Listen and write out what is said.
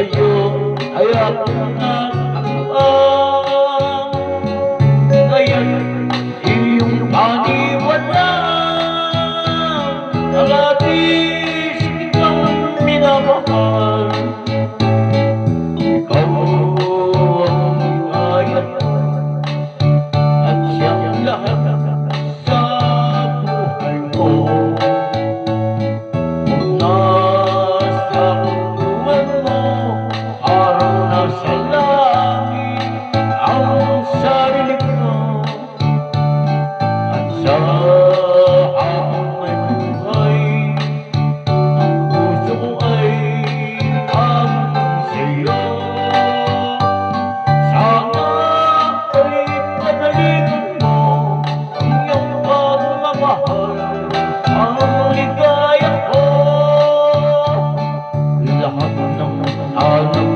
sa'yo ay ako nag-aang. Ngayon iyong paniwalaan, kalabis kitang minamahal. Ikaw ang kaya at siyang lahat sa buhay ko. Kung nasa kulungan mo, araw na sa langit ang sarili ko. At sa habang may buhay, ang puso ko ay ang sa'yo. Sana ay panaligin mo ang iyong pagmamahal, ang ligaya ko. Lahat ng alam